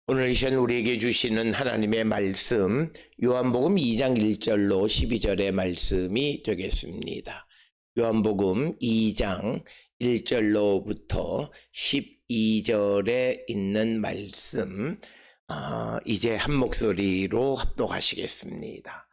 오늘 이 시간 우리에게 주시는 하나님의 말씀 요한복음 2장 1절로 12절의 말씀이 되겠습니다. 요한복음 2장 1절로부터 12절에 있는 말씀 이제 한 목소리로 합독하시겠습니다.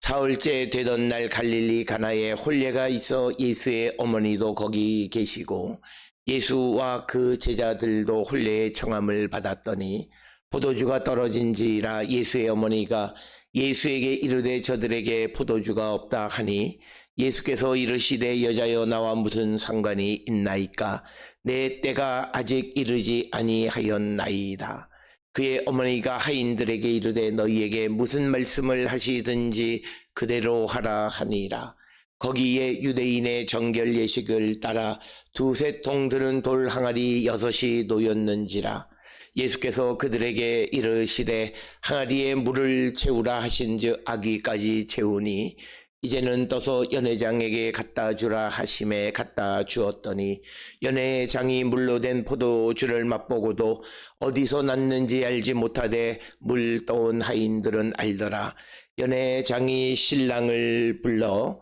사흘째 되던 날 갈릴리 가나에 혼례가 있어 예수의 어머니도 거기 계시고 예수와 그 제자들도 혼례의 청함을 받았더니 포도주가 떨어진지라 예수의 어머니가 예수에게 이르되 저들에게 포도주가 없다 하니 예수께서 이르시되 여자여 나와 무슨 상관이 있나이까 내 때가 아직 이르지 아니하였나이다. 그의 어머니가 하인들에게 이르되 너희에게 무슨 말씀을 하시든지 그대로 하라 하니라. 거기에 유대인의 정결 예식을 따라 두세 통 드는 돌 항아리 6이 놓였는지라. 예수께서 그들에게 이르시되 항아리에 물을 채우라 하신즉 아기까지 채우니 이제는 떠서 연회장에게 갖다 주라 하심에 갖다 주었더니 연회장이 물로 된 포도주를 맛보고도 어디서 났는지 알지 못하되 물 떠온 하인들은 알더라. 연회장이 신랑을 불러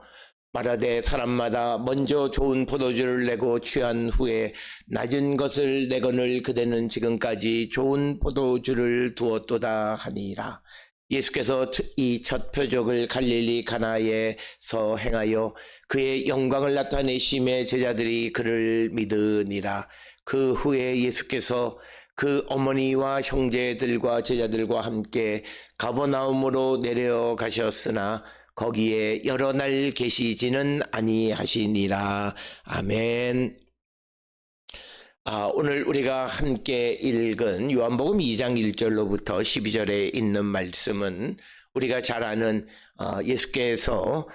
말하되 사람마다 먼저 좋은 포도주를 내고 취한 후에 낮은 것을 내거늘 그대는 지금까지 좋은 포도주를 두었도다 하니라. 예수께서 이 첫 표적을 갈릴리 가나에서 행하여 그의 영광을 나타내심에 제자들이 그를 믿으니라. 그 후에 예수께서 그 어머니와 형제들과 제자들과 함께 가버나움으로 내려가셨으나 거기에 여러 날 계시지는 아니하시니라. 아멘. 오늘 우리가 함께 읽은 요한복음 2장 1절로부터 12절에 있는 말씀은 우리가 잘 아는 예수께서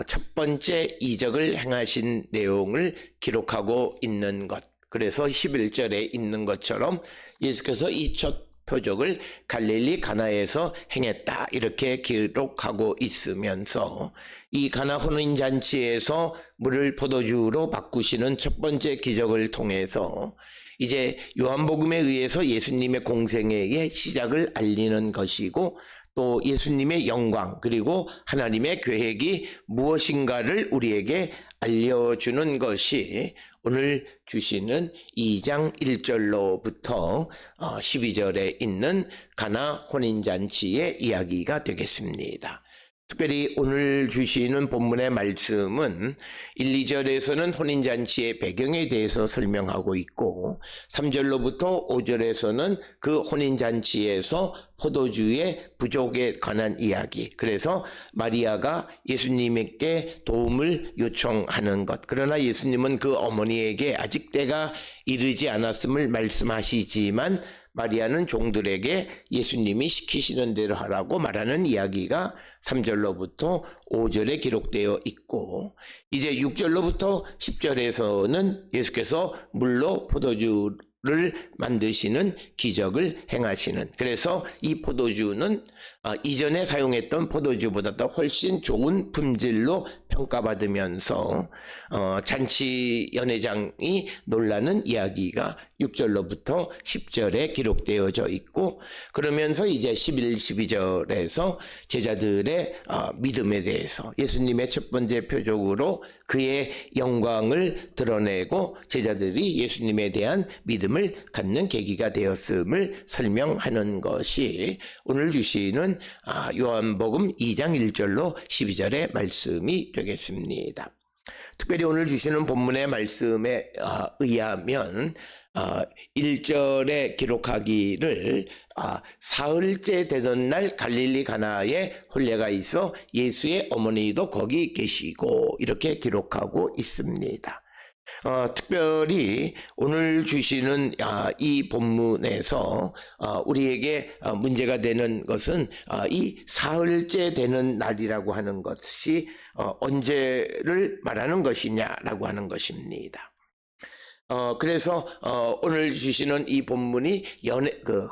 첫 번째 이적을 행하신 내용을 기록하고 있는 것. 그래서 11절에 있는 것처럼 예수께서 이 첫 표적을 갈릴리 가나에서 행했다 이렇게 기록하고 있으면서 이 가나 혼인잔치에서 물을 포도주로 바꾸시는 첫 번째 기적을 통해서 이제 요한복음에 의해서 예수님의 공생애의 시작을 알리는 것이고 또 예수님의 영광 그리고 하나님의 계획이 무엇인가를 우리에게 알려주는 것이 오늘 주시는 2장 1절로부터 12절에 있는 가나 혼인잔치의 이야기가 되겠습니다. 특별히 오늘 주시는 본문의 말씀은 1, 2절에서는 혼인잔치의 배경에 대해서 설명하고 있고 3절로부터 5절에서는 그 혼인잔치에서 포도주의 부족에 관한 이야기. 그래서 마리아가 예수님에게 도움을 요청하는 것. 그러나 예수님은 그 어머니에게 아직 때가 이르지 않았음을 말씀하시지만 마리아는 종들에게 예수님이 시키시는 대로 하라고 말하는 이야기가 3절로부터 5절에 기록되어 있고 이제 6절로부터 10절에서는 예수께서 물로 포도주를 만드시는 기적을 행하시는 그래서 이 포도주는 이전에 사용했던 포도주보다 더 훨씬 좋은 품질로 평가받으면서 잔치 연회장이 놀라는 이야기가 6절로부터 10절에 기록되어져 있고 그러면서 이제 11, 12절에서 제자들의 믿음에 대해서 예수님의 첫 번째 표적으로 그의 영광을 드러내고 제자들이 예수님에 대한 믿음을 갖는 계기가 되었음을 설명하는 것이 오늘 주시는 요한복음 2장 1절로 12절의 말씀이 되겠습니다. 특별히 오늘 주시는 본문의 말씀에 의하면 1절에 기록하기를 사흘째 되던 날 갈릴리 가나에 혼례가 있어 예수의 어머니도 거기 계시고 이렇게 기록하고 있습니다. 특별히 오늘 주시는 이 본문에서 우리에게 문제가 되는 것은 이 사흘째 되는 날이라고 하는 것이 언제를 말하는 것이냐라고 하는 것입니다. 그래서 오늘 주시는 이 본문이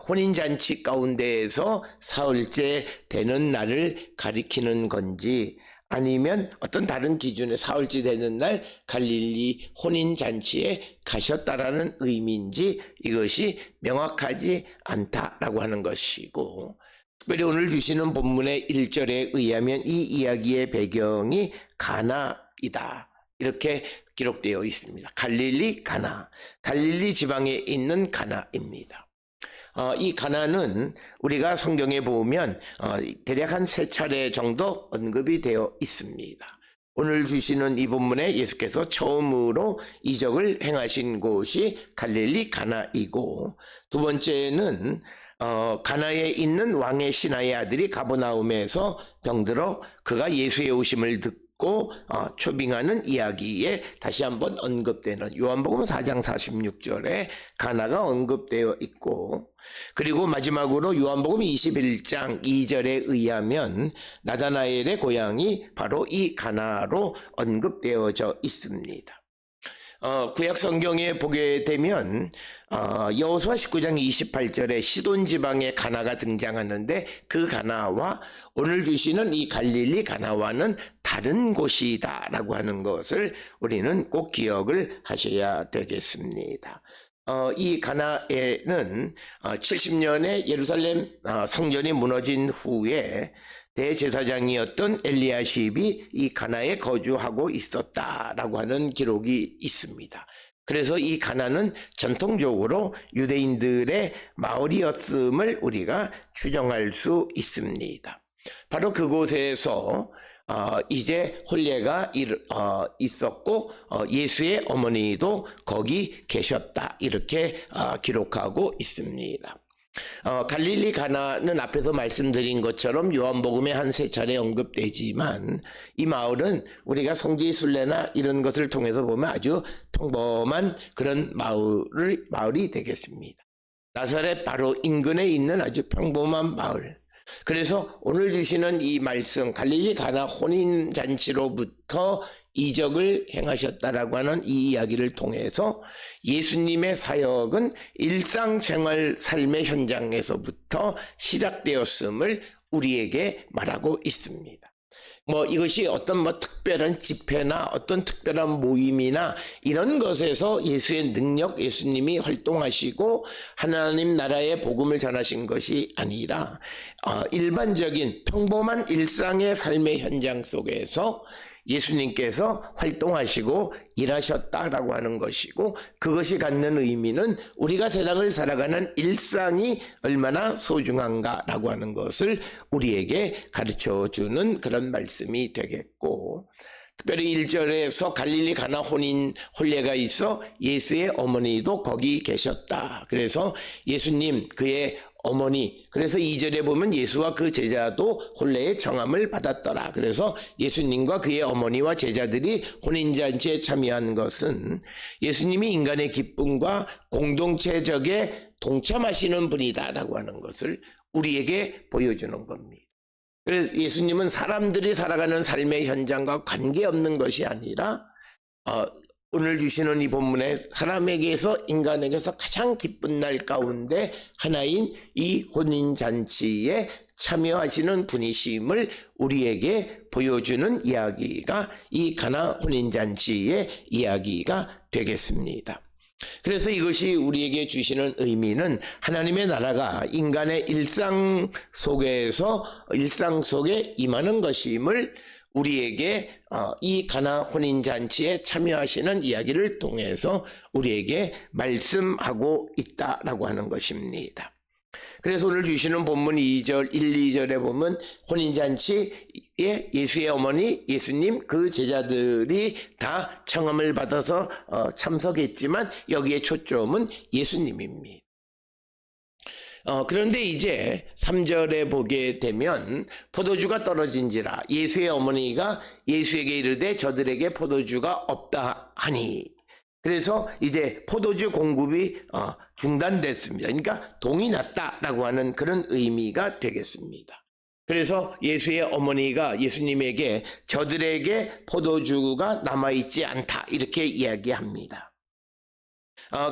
혼인잔치 가운데에서 사흘째 되는 날을 가리키는 건지 아니면 어떤 다른 기준의 사흘째 되는 날 갈릴리 혼인잔치에 가셨다라는 의미인지 이것이 명확하지 않다라고 하는 것이고, 특별히 오늘 주시는 본문의 1절에 의하면 이 이야기의 배경이 가나이다, 이렇게 기록되어 있습니다. 갈릴리 가나, 갈릴리 지방에 있는 가나입니다. 이 가나는 우리가 성경에 보면 대략 한 3차례 정도 언급이 되어 있습니다. 오늘 주시는 이 본문에 예수께서 처음으로 이적을 행하신 곳이 갈릴리 가나이고, 두 번째는 가나에 있는 왕의 신하의 아들이 가버나움에서 병들어 그가 예수의 오심을 듣고 초빙하는 이야기에 다시 한번 언급되는 요한복음 4장 46절에 가나가 언급되어 있고, 그리고 마지막으로 요한복음 21장 2절에 의하면 나다나엘의 고향이 바로 이 가나로 언급되어져 있습니다. 구약 성경에 보게 되면 여호수아 19장 28절에 시돈 지방의 가나가 등장하는데, 그 가나와 오늘 주시는 이 갈릴리 가나와는 다른 곳이다 라고 하는 것을 우리는 꼭 기억을 하셔야 되겠습니다. 이 가나에는 70년에 예루살렘 성전이 무너진 후에 대제사장이었던 엘리야십이 이 가나에 거주하고 있었다라고 하는 기록이 있습니다. 그래서 이 가나는 전통적으로 유대인들의 마을이었음을 우리가 추정할 수 있습니다. 바로 그곳에서 이제 혼례가 있었고 예수의 어머니도 거기 계셨다, 이렇게 기록하고 있습니다. 갈릴리 가나는 앞에서 말씀드린 것처럼 요한복음에 한 3차례 언급되지만, 이 마을은 우리가 성지 순례나 이런 것을 통해서 보면 아주 평범한 그런 마을이 되겠습니다. 나사렛 바로 인근에 있는 아주 평범한 마을. 그래서 오늘 주시는 이 말씀, 갈릴리 가나 혼인잔치로부터 이적을 행하셨다라고 하는 이 이야기를 통해서 예수님의 사역은 일상생활 삶의 현장에서부터 시작되었음을 우리에게 말하고 있습니다. 이것이 어떤 특별한 집회나 어떤 특별한 모임이나 이런 것에서 예수의 능력, 예수님이 활동하시고 하나님 나라의 복음을 전하신 것이 아니라 일반적인 평범한 일상의 삶의 현장 속에서 예수님께서 활동하시고 일하셨다라고 하는 것이고, 그것이 갖는 의미는 우리가 세상을 살아가는 일상이 얼마나 소중한가라고 하는 것을 우리에게 가르쳐주는 그런 말씀이 되겠고, 특별히 1절에서 갈릴리 가나 혼례가 있어 예수의 어머니도 거기 계셨다. 그래서 예수님, 그의 어머니, 그래서 2절에 보면 예수와 그 제자도 혼례의 정함을 받았더라. 그래서 예수님과 그의 어머니와 제자들이 혼인잔치에 참여한 것은 예수님이 인간의 기쁨과 공동체적에 동참하시는 분이다라고 하는 것을 우리에게 보여주는 겁니다. 그래서 예수님은 사람들이 살아가는 삶의 현장과 관계없는 것이 아니라 오늘 주시는 이 본문에 사람에게서, 인간에게서 가장 기쁜 날 가운데 하나인 이 혼인잔치에 참여하시는 분이심을 우리에게 보여주는 이야기가 이 가나 혼인잔치의 이야기가 되겠습니다. 그래서 이것이 우리에게 주시는 의미는 하나님의 나라가 인간의 일상 속에 임하는 것임을 우리에게 이 가나 혼인잔치에 참여하시는 이야기를 통해서 우리에게 말씀하고 있다라고 하는 것입니다. 그래서 오늘 주시는 본문 2절, 1, 2절에 보면 혼인잔치에 예수의 어머니, 예수님, 그 제자들이 다 청함을 받아서 참석했지만 여기에 초점은 예수님입니다. 그런데 이제 3절에 보게 되면 포도주가 떨어진지라 예수의 어머니가 예수에게 이르되 저들에게 포도주가 없다 하니, 그래서 이제 포도주 공급이 중단됐습니다. 그러니까 동이 났다라고 하는 그런 의미가 되겠습니다. 그래서 예수의 어머니가 예수님에게 저들에게 포도주가 남아있지 않다, 이렇게 이야기합니다.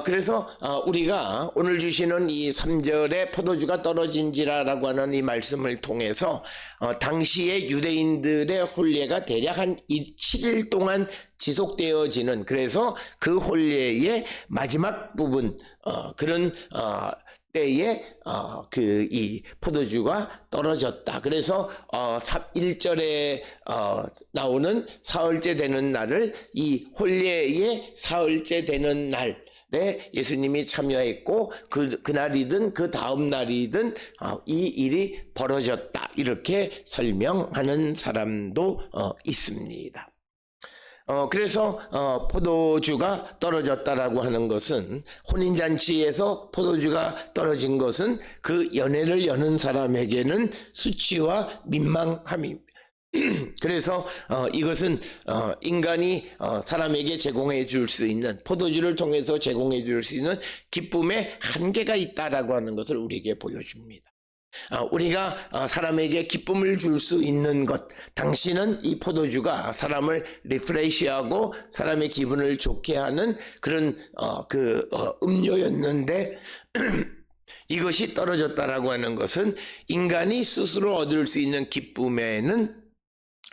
그래서 우리가 오늘 주시는 이 3절에 포도주가 떨어진지라라고 하는 이 말씀을 통해서 당시의 유대인들의 혼례가 대략 한 7일 동안 지속되어지는, 그래서 그 혼례의 마지막 부분 그런 때에 그 이 포도주가 떨어졌다. 그래서 1절에 나오는 사흘째 되는 날을 이 혼례의 사흘째 되는 날 예수님이 참여했고 그날이든 그 다음 날이든 이 일이 벌어졌다, 이렇게 설명하는 사람도 있습니다. 그래서 포도주가 떨어졌다라고 하는 것은, 혼인잔치에서 포도주가 떨어진 것은 그 연회를 여는 사람에게는 수치와 민망함입니다. 그래서 이것은 인간이 사람에게 제공해 줄 수 있는, 포도주를 통해서 제공해 줄 수 있는 기쁨의 한계가 있다라고 하는 것을 우리에게 보여줍니다. 우리가 사람에게 기쁨을 줄 수 있는 것, 당신은 이 포도주가 사람을 리프레시하고 사람의 기분을 좋게 하는 그런 음료였는데 이것이 떨어졌다라고 하는 것은 인간이 스스로 얻을 수 있는 기쁨에는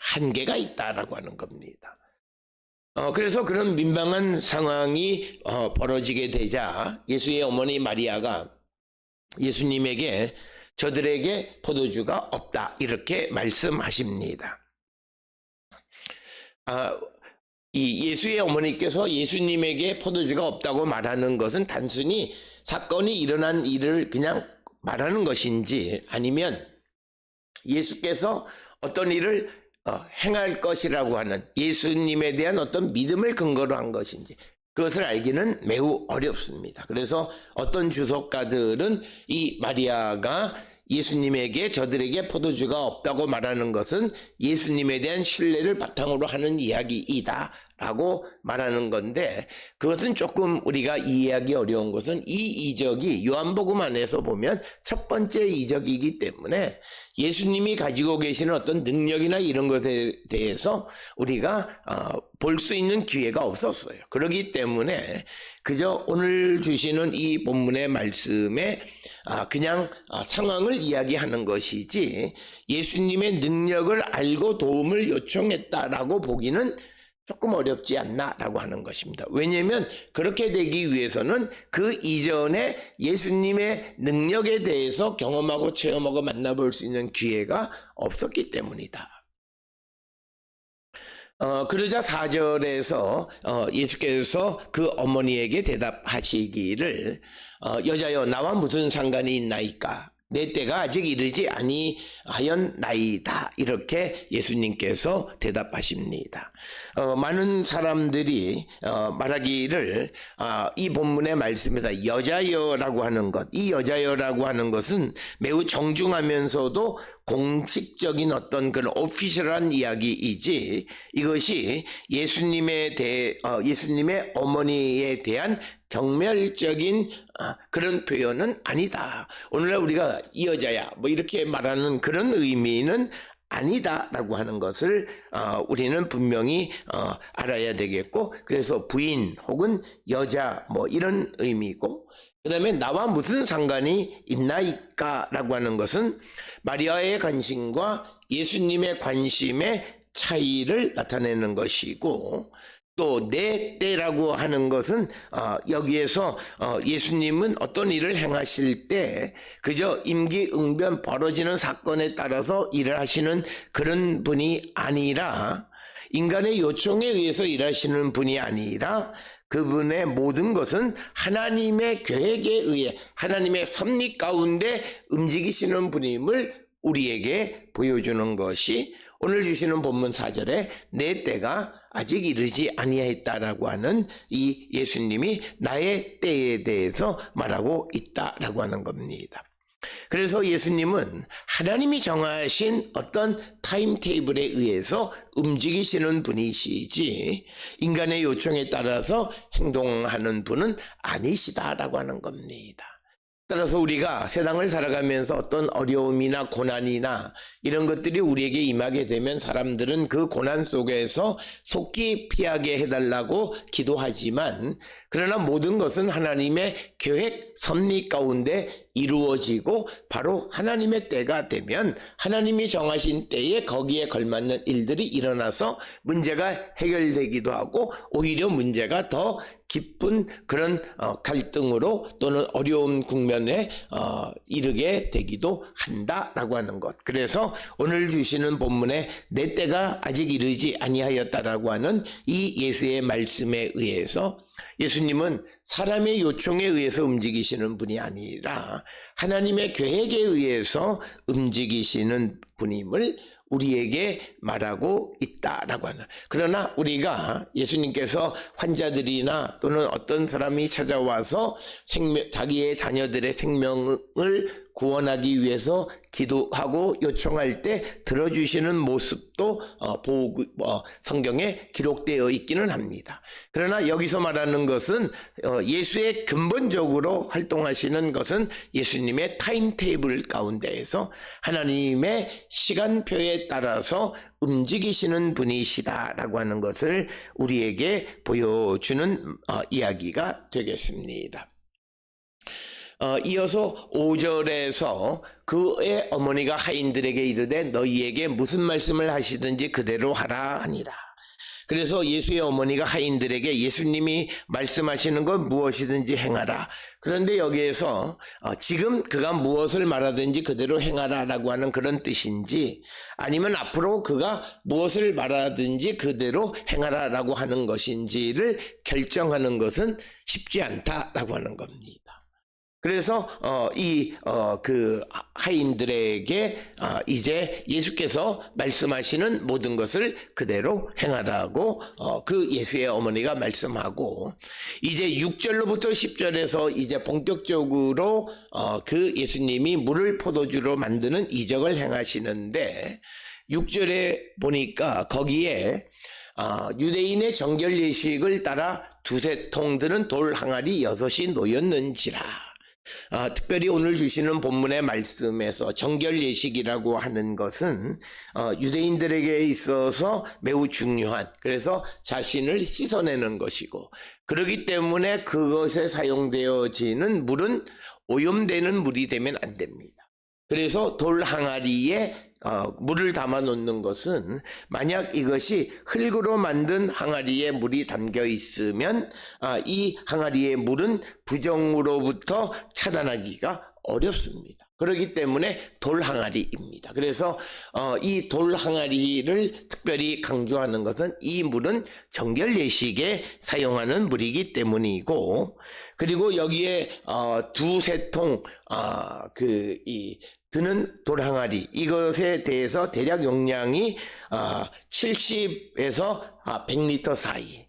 한계가 있다라고 하는 겁니다. 그래서 그런 민망한 상황이 벌어지게 되자 예수의 어머니 마리아가 예수님에게 저들에게 포도주가 없다, 이렇게 말씀하십니다. 이 예수의 어머니께서 예수님에게 포도주가 없다고 말하는 것은 단순히 사건이 일어난 일을 그냥 말하는 것인지, 아니면 예수께서 어떤 일을 행할 것이라고 하는 예수님에 대한 어떤 믿음을 근거로 한 것인지, 그것을 알기는 매우 어렵습니다. 그래서 어떤 주석가들은 이 마리아가 예수님에게 저들에게 포도주가 없다고 말하는 것은 예수님에 대한 신뢰를 바탕으로 하는 이야기이다 라고 말하는 건데, 그것은 조금 우리가 이해하기 어려운 것은 이 이적이 요한복음 안에서 보면 첫 번째 이적이기 때문에 예수님이 가지고 계시는 어떤 능력이나 이런 것에 대해서 우리가 볼 수 있는 기회가 없었어요. 그렇기 때문에 그저 오늘 주시는 이 본문의 말씀에 그냥 상황을 이야기하는 것이지 예수님의 능력을 알고 도움을 요청했다라고 보기는 조금 어렵지 않나라고 하는 것입니다. 왜냐하면 그렇게 되기 위해서는 그 이전에 예수님의 능력에 대해서 경험하고 체험하고 만나볼 수 있는 기회가 없었기 때문이다. 그러자 4절에서 예수께서 그 어머니에게 대답하시기를 여자여, 나와 무슨 상관이 있나이까? 내 때가 아직 이르지 아니하였나이다, 이렇게 예수님께서 대답하십니다. 많은 사람들이 말하기를 이 본문의 말씀에서 여자여라고 하는 것, 이 여자여라고 하는 것은 매우 정중하면서도 공식적인 어떤 그런 오피셜한 이야기이지, 이것이 예수님의 어머니에 대한 정멸적인 그런 표현은 아니다. 오늘날 우리가 이 여자야 뭐 이렇게 말하는 그런 의미는 아니다라고 하는 것을 우리는 분명히 알아야 되겠고, 그래서 부인 혹은 여자 뭐 이런 의미고, 그 다음에 나와 무슨 상관이 있나이까 라고 하는 것은 마리아의 관심과 예수님의 관심의 차이를 나타내는 것이고, 또 내 때라고 하는 것은 여기에서 예수님은 어떤 일을 행하실 때 그저 임기응변 벌어지는 사건에 따라서 일을 하시는 그런 분이 아니라, 인간의 요청에 의해서 일하시는 분이 아니라 그분의 모든 것은 하나님의 계획에 의해 하나님의 섭리 가운데 움직이시는 분임을 우리에게 보여주는 것이 오늘 주시는 본문 4절에 내 때가 아직 이르지 아니하였다라고 하는 이 예수님이 나의 때에 대해서 말하고 있다라고 하는 겁니다. 그래서 예수님은 하나님이 정하신 어떤 타임테이블에 의해서 움직이시는 분이시지 인간의 요청에 따라서 행동하는 분은 아니시다라고 하는 겁니다. 따라서 우리가 세상을 살아가면서 어떤 어려움이나 고난이나 이런 것들이 우리에게 임하게 되면 사람들은 그 고난 속에서 속기 피하게 해달라고 기도하지만, 그러나 모든 것은 하나님의 계획 섭리 가운데 이루어지고 바로 하나님의 때가 되면 하나님이 정하신 때에 거기에 걸맞는 일들이 일어나서 문제가 해결되기도 하고 오히려 문제가 더 깊은 그런 갈등으로 또는 어려운 국면에 이르게 되기도 한다라고 하는 것. 그래서 오늘 주시는 본문에 내 때가 아직 이르지 아니하였다라고 하는 이 예수의 말씀에 의해서 예수님은 사람의 요청에 의해서 움직이시는 분이 아니라 하나님의 계획에 의해서 움직이시는 분임을 우리에게 말하고 있다라고 하는. 그러나 우리가 예수님께서 환자들이나 또는 어떤 사람이 찾아와서 자기의 자녀들의 생명을 구원하기 위해서 기도하고 요청할 때 들어주시는 모습도 성경에 기록되어 있기는 합니다. 그러나 여기서 말하는 것은 예수의 근본적으로 활동하시는 것은 예수님의 타임테이블 가운데에서 하나님의 시간표에 따라서 움직이시는 분이시다라고 하는 것을 우리에게 보여주는 이야기가 되겠습니다. 이어서 5절에서 그의 어머니가 하인들에게 이르되 너희에게 무슨 말씀을 하시든지 그대로 하라 하니라. 그래서 예수의 어머니가 하인들에게 예수님이 말씀하시는 건 무엇이든지 행하라. 그런데 여기에서 지금 그가 무엇을 말하든지 그대로 행하라라고 하는 그런 뜻인지, 아니면 앞으로 그가 무엇을 말하든지 그대로 행하라라고 하는 것인지를 결정하는 것은 쉽지 않다라고 하는 겁니다. 그래서 그 하인들에게 이제 예수께서 말씀하시는 모든 것을 그대로 행하라고 그 예수의 어머니가 말씀하고, 이제 6절로부터 10절에서 이제 본격적으로 그 예수님이 물을 포도주로 만드는 이적을 행하시는데, 6절에 보니까 거기에 유대인의 정결 예식을 따라 두세 통 드는 돌 항아리 6이 놓였는지라. 특별히 오늘 주시는 본문의 말씀에서 정결 예식이라고 하는 것은 유대인들에게 있어서 매우 중요한, 그래서 자신을 씻어내는 것이고, 그렇기 때문에 그것에 사용되어지는 물은 오염되는 물이 되면 안 됩니다. 그래서 돌 항아리에 물을 담아 놓는 것은, 만약 이것이 흙으로 만든 항아리에 물이 담겨 있으면 이 항아리의 물은 부정으로부터 차단하기가 어렵습니다. 그렇기 때문에 돌 항아리입니다. 그래서 이 돌 항아리를 특별히 강조하는 것은 이 물은 정결 예식에 사용하는 물이기 때문이고, 그리고 여기에 두세 통 드는 돌 항아리, 이것에 대해서 대략 용량이 70에서 100리터 사이.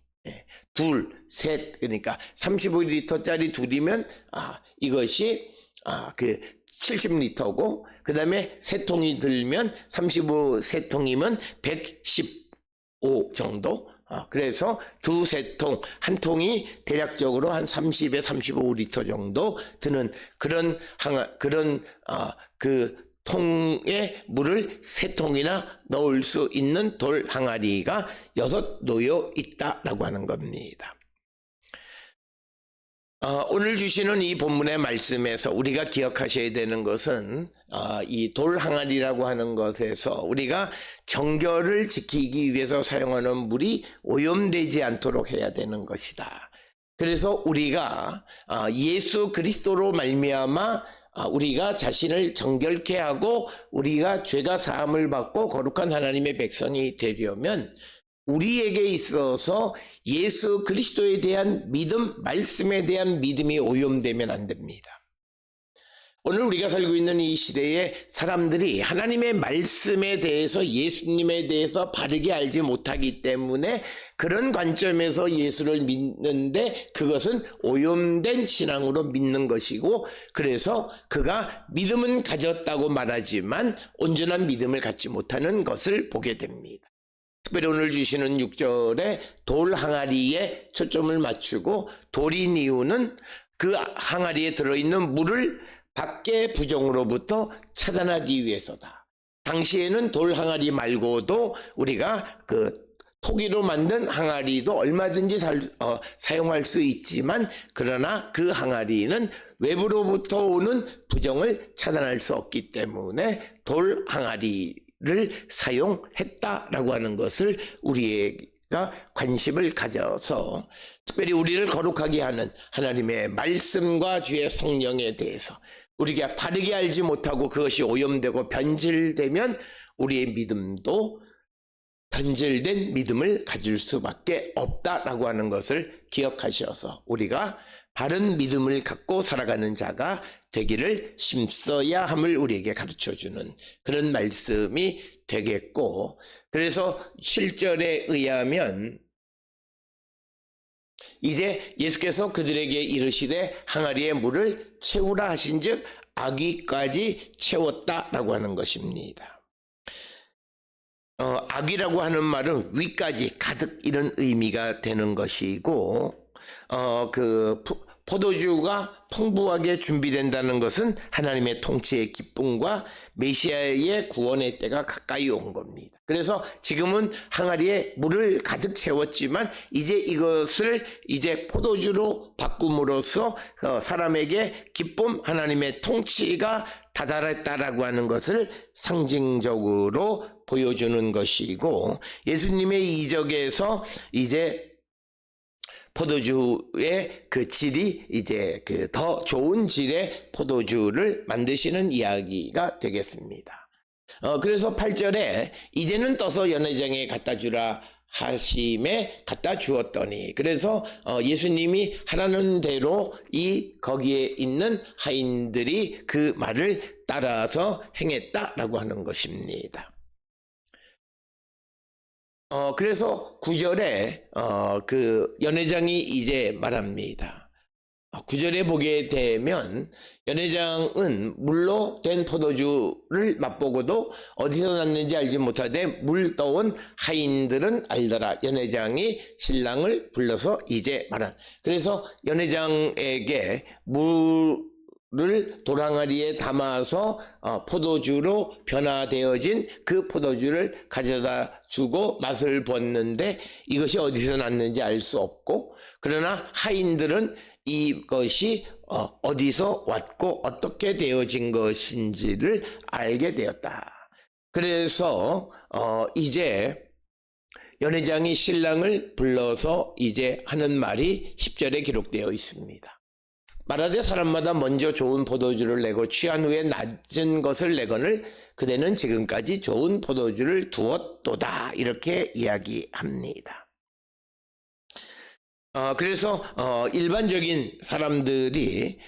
둘, 셋, 그러니까 35리터짜리 둘이면 이것이 70리터고, 그 다음에 세 통이 들면 35 세 통이면 115 정도. 그래서 두세 통, 한 통이 대략적으로 한 30에 35리터 정도 드는 그런 그 통에 물을 세 통이나 넣을 수 있는 돌 항아리가 6 놓여 있다라고 하는 겁니다. 오늘 주시는 이 본문의 말씀에서 우리가 기억하셔야 되는 것은 이 돌 항아리라고 하는 것에서 우리가 정결을 지키기 위해서 사용하는 물이 오염되지 않도록 해야 되는 것이다. 그래서 우리가 예수 그리스도로 말미암아 우리가 자신을 정결케 하고 우리가 죄가 사함을 받고 거룩한 하나님의 백성이 되려면 우리에게 있어서 예수 그리스도에 대한 믿음, 말씀에 대한 믿음이 오염되면 안 됩니다. 오늘 우리가 살고 있는 이 시대에 사람들이 하나님의 말씀에 대해서, 예수님에 대해서 바르게 알지 못하기 때문에 그런 관점에서 예수를 믿는데 그것은 오염된 신앙으로 믿는 것이고, 그래서 그가 믿음은 가졌다고 말하지만 온전한 믿음을 갖지 못하는 것을 보게 됩니다. 특별히 오늘 주시는 6절에 돌 항아리에 초점을 맞추고, 돌인 이유는 그 항아리에 들어있는 물을 밖의 부정으로부터 차단하기 위해서다. 당시에는 돌 항아리 말고도 우리가 그 토기로 만든 항아리도 얼마든지 사용할 수 있지만, 그러나 그 항아리는 외부로부터 오는 부정을 차단할 수 없기 때문에 돌 항아리를 사용했다라고 하는 것을 우리가 관심을 가져서, 특별히 우리를 거룩하게 하는 하나님의 말씀과 주의 성령에 대해서 우리가 바르게 알지 못하고 그것이 오염되고 변질되면 우리의 믿음도 변질된 믿음을 가질 수밖에 없다라고 하는 것을 기억하셔서 우리가 바른 믿음을 갖고 살아가는 자가 되기를 심써야 함을 우리에게 가르쳐주는 그런 말씀이 되겠고, 그래서 7절에 의하면 이제 예수께서 그들에게 이르시되 항아리에 물을 채우라 하신즉 아귀까지 채웠다라고 하는 것입니다. 아귀라고 하는 말은 위까지 가득 이런 의미가 되는 것이고, 그 포도주가 풍부하게 준비된다는 것은 하나님의 통치의 기쁨과 메시아의 구원의 때가 가까이 온 겁니다. 그래서 지금은 항아리에 물을 가득 채웠지만 이제 이것을 이제 포도주로 바꿈으로써 사람에게 기쁨, 하나님의 통치가 다다랐다라고 하는 것을 상징적으로 보여주는 것이고, 예수님의 이적에서 이제 포도주의 그 질이 이제 그 더 좋은 질의 포도주를 만드시는 이야기가 되겠습니다. 그래서 8절에 이제는 떠서 연회장에 갖다 주라 하심에 갖다 주었더니, 그래서 예수님이 하라는 대로 거기에 있는 하인들이 그 말을 따라서 행했다라고 하는 것입니다. 그래서 9절에 그 연회장이 이제 말합니다. 9절에 보게 되면 연회장은 물로 된 포도주를 맛보고도 어디서 났는지 알지 못하되 물 떠온 하인들은 알더라. 연회장이 신랑을 불러서 이제 말한. 그래서 연회장에게 물을 돌항아리에 담아서 포도주로 변화되어진 그 포도주를 가져다 주고 맛을 봤는데 이것이 어디서 났는지 알 수 없고, 그러나 하인들은 이것이 어디서 왔고 어떻게 되어진 것인지를 알게 되었다. 그래서 이제 연회장이 신랑을 불러서 이제 하는 말이 10절에 기록되어 있습니다. 말하되 사람마다 먼저 좋은 포도주를 내고 취한 후에 낮은 것을 내거늘 그대는 지금까지 좋은 포도주를 두었도다, 이렇게 이야기합니다. 그래서 일반적인 사람들이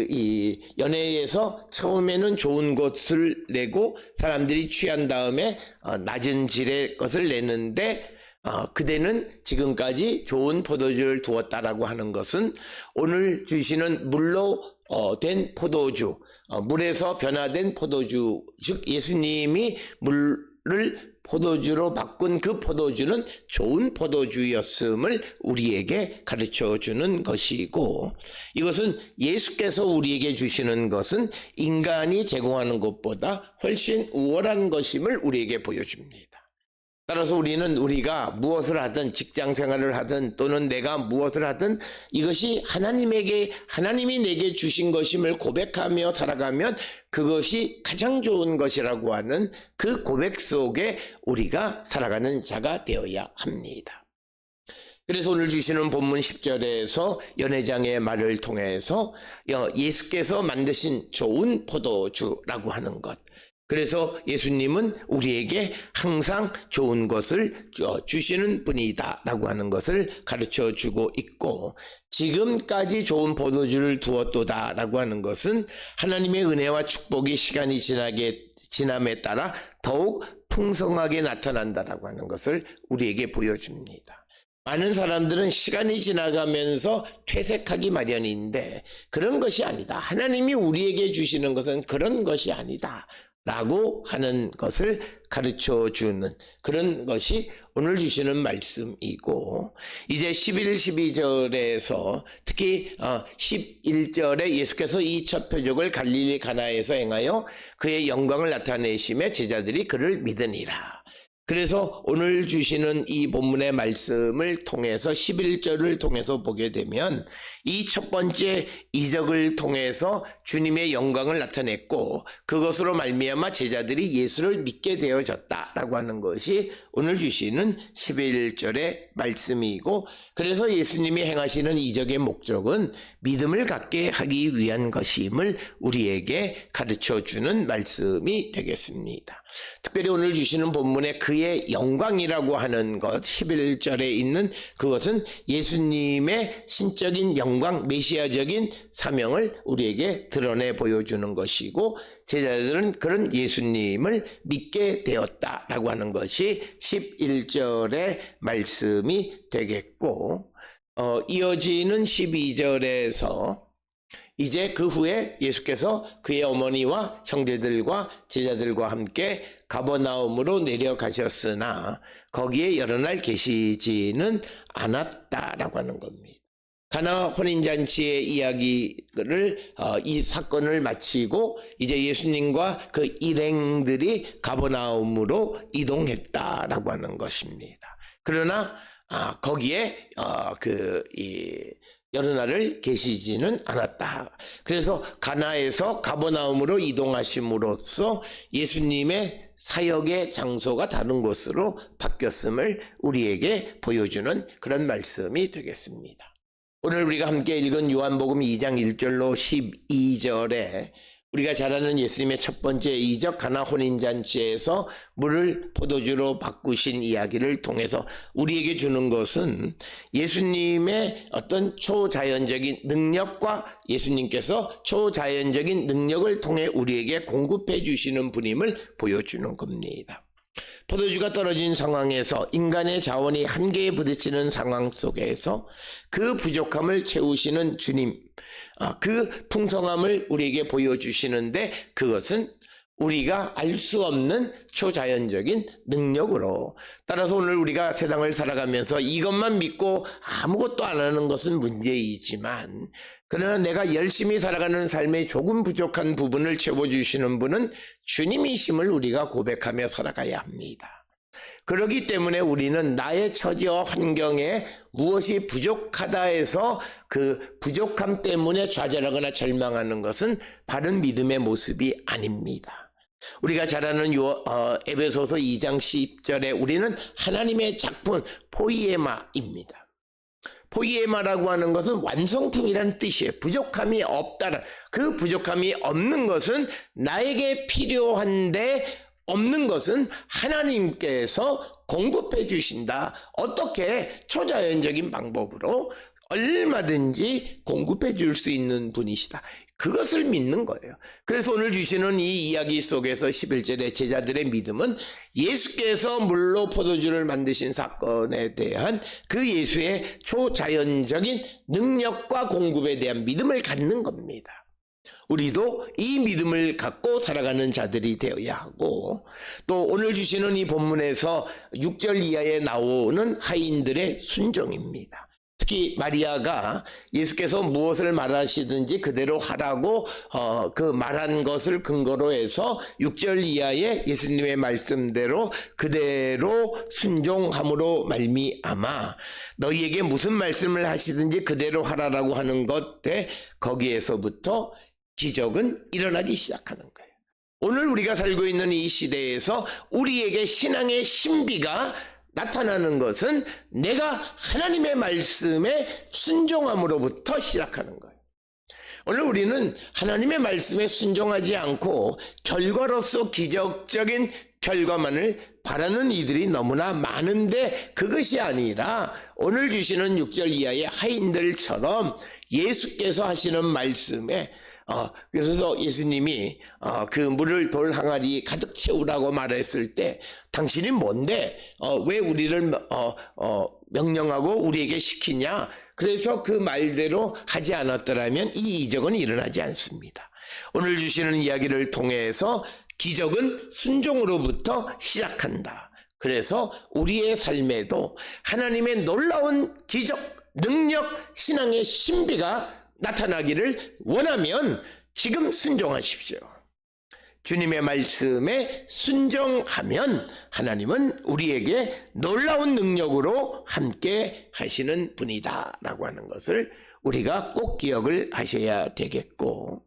이 연회에서 처음에는 좋은 것을 내고 사람들이 취한 다음에 낮은 질의 것을 내는데, 그대는 지금까지 좋은 포도주를 두었다라고 하는 것은 오늘 주시는 물로 된 포도주, 물에서 변화된 포도주, 즉 예수님이 물을 포도주로 바꾼 그 포도주는 좋은 포도주였음을 우리에게 가르쳐 주는 것이고, 이것은 예수께서 우리에게 주시는 것은 인간이 제공하는 것보다 훨씬 우월한 것임을 우리에게 보여줍니다. 따라서 우리가 무엇을 하든 직장 생활을 하든 또는 내가 무엇을 하든 이것이 하나님이 내게 주신 것임을 고백하며 살아가면 그것이 가장 좋은 것이라고 하는 그 고백 속에 우리가 살아가는 자가 되어야 합니다. 그래서 오늘 주시는 본문 10절에서 연회장의 말을 통해서 예수께서 만드신 좋은 포도주라고 하는 것, 그래서 예수님은 우리에게 항상 좋은 것을 주시는 분이다 라고 하는 것을 가르쳐 주고 있고, 지금까지 좋은 포도주를 두었도다 라고 하는 것은 하나님의 은혜와 축복이 시간이 지남에 따라 더욱 풍성하게 나타난다라고 하는 것을 우리에게 보여줍니다. 많은 사람들은 시간이 지나가면서 퇴색하기 마련인데 그런 것이 아니다. 하나님이 우리에게 주시는 것은 그런 것이 아니다. 라고 하는 것을 가르쳐 주는 그런 것이 오늘 주시는 말씀이고, 이제 11, 12절에서 특히 11절에 예수께서 이 첫 표적을 갈릴리 가나에서 행하여 그의 영광을 나타내시며 제자들이 그를 믿으니라. 그래서 오늘 주시는 이 본문의 말씀을 통해서 11절을 통해서 보게 되면 이 첫 번째 이적을 통해서 주님의 영광을 나타냈고 그것으로 말미암아 제자들이 예수를 믿게 되어졌다라고 하는 것이 오늘 주시는 11절의 말씀이고, 그래서 예수님이 행하시는 이적의 목적은 믿음을 갖게 하기 위한 것임을 우리에게 가르쳐주는 말씀이 되겠습니다. 특별히 오늘 주시는 본문에 그의 영광이라고 하는 것 11절에 있는 그것은 예수님의 신적인 영광, 메시아적인 사명을 우리에게 드러내 보여주는 것이고, 제자들은 그런 예수님을 믿게 되었다라고 하는 것이 11절의 말씀이 되겠고, 이어지는 12절에서 이제 그 후에 예수께서 그의 어머니와 형제들과 제자들과 함께 가버나움으로 내려가셨으나 거기에 여러 날 계시지는 않았다라고 하는 겁니다. 가나 혼인잔치의 이야기를 이 사건을 마치고 이제 예수님과 그 일행들이 가버나움으로 이동했다라고 하는 것입니다. 그러나 거기에 여러 날을 계시지는 않았다. 그래서 가나에서 가버나움으로 이동하심으로써 예수님의 사역의 장소가 다른 곳으로 바뀌었음을 우리에게 보여주는 그런 말씀이 되겠습니다. 오늘 우리가 함께 읽은 요한복음 2장 1절로 12절에 우리가 잘 아는 예수님의 첫 번째 이적 가나 혼인잔치에서 물을 포도주로 바꾸신 이야기를 통해서 우리에게 주는 것은 예수님의 어떤 초자연적인 능력과 예수님께서 초자연적인 능력을 통해 우리에게 공급해 주시는 분임을 보여주는 겁니다. 포도주가 떨어진 상황에서 인간의 자원이 한계에 부딪히는 상황 속에서 그 부족함을 채우시는 주님, 그 풍성함을 우리에게 보여주시는데 그것은 우리가 알 수 없는 초자연적인 능력으로, 따라서 오늘 우리가 세상을 살아가면서 이것만 믿고 아무것도 안 하는 것은 문제이지만, 그러나 내가 열심히 살아가는 삶에 조금 부족한 부분을 채워주시는 분은 주님이심을 우리가 고백하며 살아가야 합니다. 그렇기 때문에 우리는 나의 처지와 환경에 무엇이 부족하다 해서 그 부족함 때문에 좌절하거나 절망하는 것은 바른 믿음의 모습이 아닙니다. 우리가 잘 아는 에베소서 2장 10절에 우리는 하나님의 작품 포이에마입니다. 포이에마라고 하는 것은 완성품이란 뜻이에요. 부족함이 없다는, 그 부족함이 없는 것은 나에게 필요한데 없는 것은 하나님께서 공급해 주신다. 어떻게? 초자연적인 방법으로 얼마든지 공급해 줄 수 있는 분이시다. 그것을 믿는 거예요. 그래서 오늘 주시는 이 이야기 속에서 11절의 제자들의 믿음은 예수께서 물로 포도주를 만드신 사건에 대한 그 예수의 초자연적인 능력과 공급에 대한 믿음을 갖는 겁니다. 우리도 이 믿음을 갖고 살아가는 자들이 되어야 하고, 또 오늘 주시는 이 본문에서 6절 이하에 나오는 하인들의 순종입니다. 특히 마리아가 예수께서 무엇을 말하시든지 그대로 하라고 그 말한 것을 근거로 해서 6절 이하에 예수님의 말씀대로 그대로 순종함으로 말미암아 너희에게 무슨 말씀을 하시든지 그대로 하라라고 하는 것에 거기에서부터 기적은 일어나기 시작하는 거예요. 오늘 우리가 살고 있는 이 시대에서 우리에게 신앙의 신비가 나타나는 것은 내가 하나님의 말씀에 순종함으로부터 시작하는 거예요. 오늘 우리는 하나님의 말씀에 순종하지 않고 결과로서 기적적인 결과만을 바라는 이들이 너무나 많은데, 그것이 아니라 오늘 주시는 6절 이하의 하인들처럼 예수께서 하시는 말씀에 그래서 예수님이 그 물을 돌 항아리 가득 채우라고 말했을 때 당신이 뭔데 왜 우리를 명령하고 우리에게 시키냐, 그래서 그 말대로 하지 않았더라면 이 이적은 일어나지 않습니다. 오늘 주시는 이야기를 통해서 기적은 순종으로부터 시작한다. 그래서 우리의 삶에도 하나님의 놀라운 기적, 능력, 신앙의 신비가 나타나기를 원하면 지금 순종하십시오. 주님의 말씀에 순종하면 하나님은 우리에게 놀라운 능력으로 함께 하시는 분이다 라고 하는 것을 우리가 꼭 기억을 하셔야 되겠고,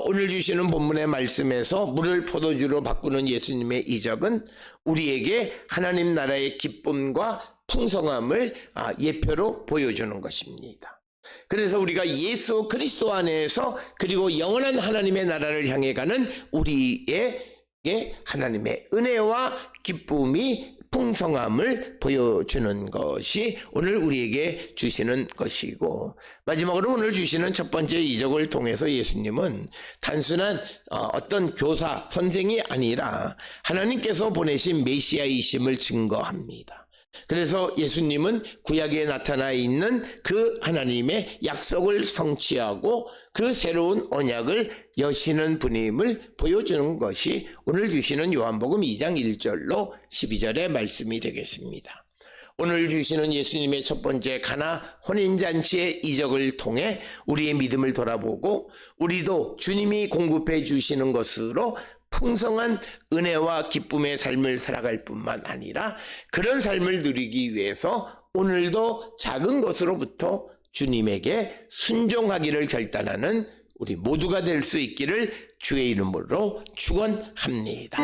오늘 주시는 본문의 말씀에서 물을 포도주로 바꾸는 예수님의 이적은 우리에게 하나님 나라의 기쁨과 풍성함을 예표로 보여주는 것입니다. 그래서 우리가 예수 그리스도 안에서 그리고 영원한 하나님의 나라를 향해 가는 우리에게 하나님의 은혜와 기쁨이 풍성함을 보여주는 것이 오늘 우리에게 주시는 것이고, 마지막으로 오늘 주시는 첫 번째 이적을 통해서 예수님은 단순한 어떤 교사, 선생이 아니라 하나님께서 보내신 메시아이심을 증거합니다. 그래서 예수님은 구약에 나타나 있는 그 하나님의 약속을 성취하고 그 새로운 언약을 여시는 분임을 보여주는 것이 오늘 주시는 요한복음 2장 1절로 12절의 말씀이 되겠습니다. 오늘 주시는 예수님의 첫 번째 가나 혼인잔치의 이적을 통해 우리의 믿음을 돌아보고 우리도 주님이 공급해 주시는 것으로 풍성한 은혜와 기쁨의 삶을 살아갈 뿐만 아니라 그런 삶을 누리기 위해서 오늘도 작은 것으로부터 주님에게 순종하기를 결단하는 우리 모두가 될 수 있기를 주의 이름으로 축원합니다.